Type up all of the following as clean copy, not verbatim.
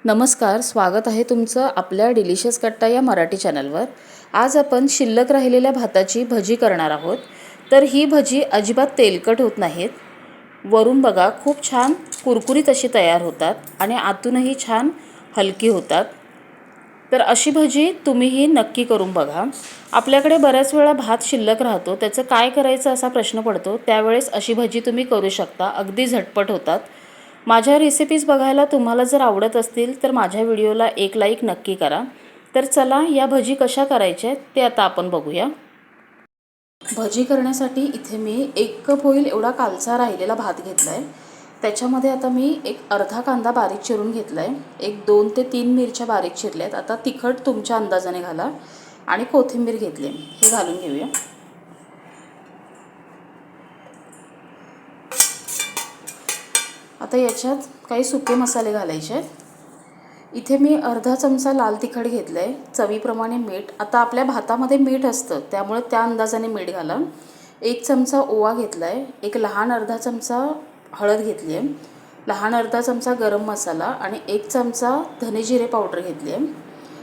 नमस्कार, स्वागत आहे तुमचं आपल्या डिलिशियस कट्टा या मराठी चॅनलवर। आज आपण शिल्लक राहिलेल्या भाताची भजी करणार आहोत। तर ही भजी अजिबात तेलकट होत नाहीत। वरून बघा खूप छान कुरकुरीत अशी तयार होतात आणि आतूनही छान हलकी होतात। तर अशी भजी तुम्हीही नक्की करून बघा। आपल्याकडे बऱ्याच वेळा भात शिल्लक राहतो, त्याचं काय करायचं असा प्रश्न पडतो। त्यावेळेस अशी भजी तुम्ही करू शकता, अगदी झटपट होतात। माझ्या रेसिपीज बघायला तुम्हाला जर आवडत असतील तर माझ्या व्हिडिओला एक लाईक नक्की करा। तर चला या भजी कशा करायच्या ते आता आपण बघूया। भजी करण्यासाठी इथे मी 1 कप होईल एवढा कालचा राहिलेला भात घेतलाय। त्याच्यामध्ये आता मी एक अर्धा कांदा बारीक चिरून घेतलाय, एक 2 ते 3 मिरच्या बारीक चिरल्यात। आता तिखट तुमच्या अंदाजाने घाला आणि कोथिंबीर घेतली, हे घालून घेऊया। आता याच्यात काही सुके मसाले घालायचे आहेत। इथे मी अर्धा चमचा लाल तिखट घेतलंय, चवीप्रमाणे मीठ। आता आपल्या भातामध्ये मीठ असतं त्यामुळे त्या अंदाजाने मीठ घाला। 1 चमचा ओवा घेतलाय, एक लहान अर्धा चमचा हळद घेतली आहे, लहान अर्धा चमचा गरम मसाला आणि 1 चमचा धने जिरे पावडर घेतली आहे।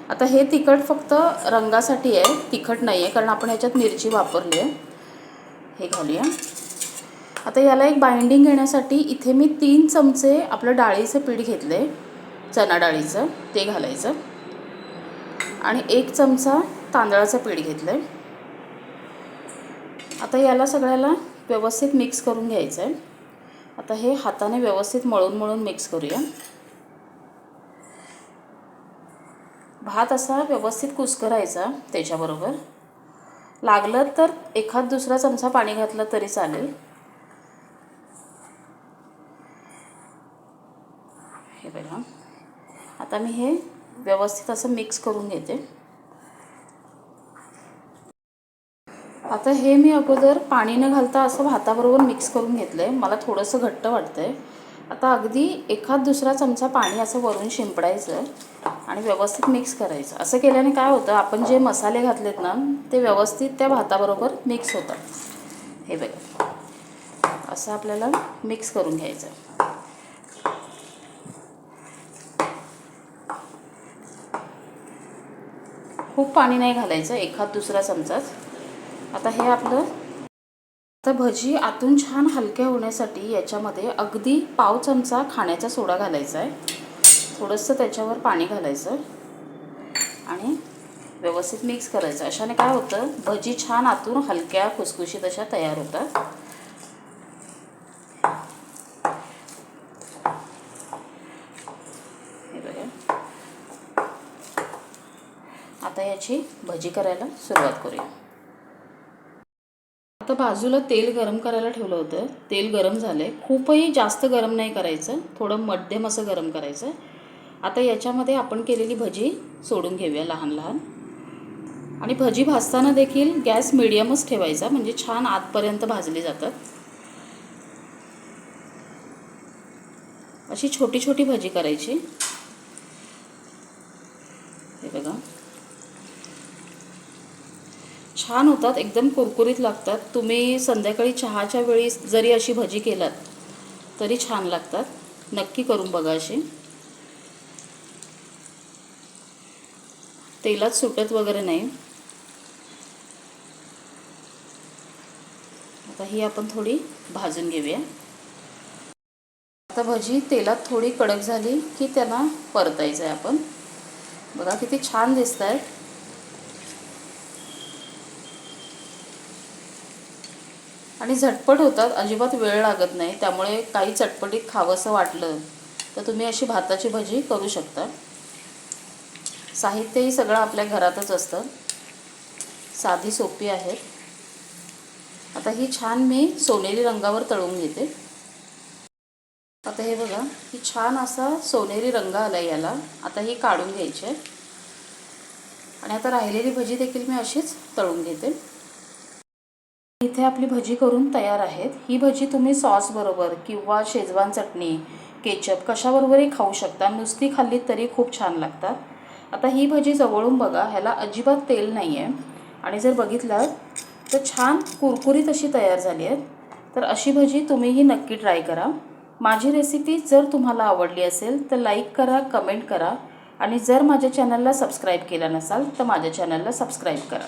आता हे तिखट फक्त रंगासाठी आहे, तिखट नाही आहे, कारण आपण ह्याच्यात मिरची वापरली आहे। हे घालूया। आता याला एक बाइंडिंग घेण्यासाठी इथे मी 3 चमचे आपलं डाळीचं पीठ घेतले, चणा डाळीचं, ते घालायचं आणि 1 चमचा तांदळाचं पीठ घेतलंय। आता याला सगळ्याला व्यवस्थित मिक्स करून घ्यायचं आहे। आता हे हाताने व्यवस्थित मळून मिक्स करूया। भात असा व्यवस्थित कुस्करायचा, त्याच्याबरोबर लागलं तर एखाद दुसरा चमचा पाणी घातलं तरी चालेल। हे बघा, आता मी हे व्यवस्थित असं मिक्स करून घेते। आता हे मी अगोदर पाणी न घालता असं भाताबरोबर मिक्स करून घेतलंय, मला थोडंसं घट्ट वाटतंय। आता अगदी एखाद दुसरा चमचा पाणी असं वरून शिंपडायचं आणि व्यवस्थित मिक्स करायचं। असं केल्याने काय होतं, आपण जे मसाले घातलेत ना ते व्यवस्थित त्या भाताबरोबर मिक्स होतात। हे बघा, असं आपल्याला मिक्स करून घ्यायचं। खूप पाणी नाही घालायचं, एखाद दुसरा चमचाच। आता हे आपलं, आता भजी आतून छान हलक्या होण्यासाठी याच्यामध्ये अगदी पाव चमचा खाण्याचा सोडा घालायचा आहे। थोडंसं त्याच्यावर पाणी घालायचं आणि व्यवस्थित मिक्स करायचं। अशाने काय होतं, भजी छान आतून हलक्या खुसखुशीत अशा तयार होतात। हे बघा, आता याची भजी करायला सुरुवात करूया। आता बाजूला तेल गरम करायला ठेवलं होतं, तेल गरम झालंय। खूपही जास्त गरम नाही करायचं, थोडं मध्यम असं गरम करायचं। आता याच्यामध्ये आपण केलेली भजी सोडून घेऊया लहान लहान। आणि भजी भाजताना देखील गॅस मीडियमच ठेवायचा, म्हणजे छान आतपर्यंत भाजली जातात। अशी छोटी छोटी भजी करायची। हे बघा, छान होतात, एकदम कुरकुरीत लागतात। तुम्ही संध्याकाळी चहाच्या वेळी जरी अशी भजी केलात तरी छान लागतात, नक्की करून बघा। अशी तेलात सुटत वगैरे नाही। आता ही आपण थोडी भाजून घेऊया। आता भजी तेलात थोडी कडक झाली की त्याला परतायचं आहे आपण। बघा किती छान दिसत आहेत आणि झटपट होतात, अजिबात वेळ लागत नाही। त्यामुळे काही चटपटीत खावंसं वाटलं तर तुम्ही अशी भाताची भजी करू शकता। साहित्यही सगळं आपल्या घरातच असतं, साधी सोपी आहेत। आता ही छान मी सोनेरी रंगावर तळून घेते। आता हे बघा, ही छान असा सोनेरी रंग आला याला। आता ही काढून घ्यायची आहे आणि आता राहिलेली भजी देखील मी अशीच तळून घेते। इथे आपली भजी करून तयार आहेत। ही भजी तुम्ही सॉस बरोबर किंवा शेजवान चटणी, केचप कशाबरोबरही खाऊ शकता, नुसती खाल्ली तरी खूप छान लागतात। आता ही भजी जवळून बघा, ह्याला अजिबात तेल नाही आहे आणि जर बघितलं तर छान कुरकुरीत अशी तयार झाली आहे। तर अशी भजी तुम्हीही नक्की ट्राय करा। माझी रेसिपी जर तुम्हाला आवडली असेल तर लाईक करा, कमेंट करा आणि जर माझ्या चॅनलला सबस्क्राईब केलं नसाल तर माझ्या चॅनलला सबस्क्राईब करा.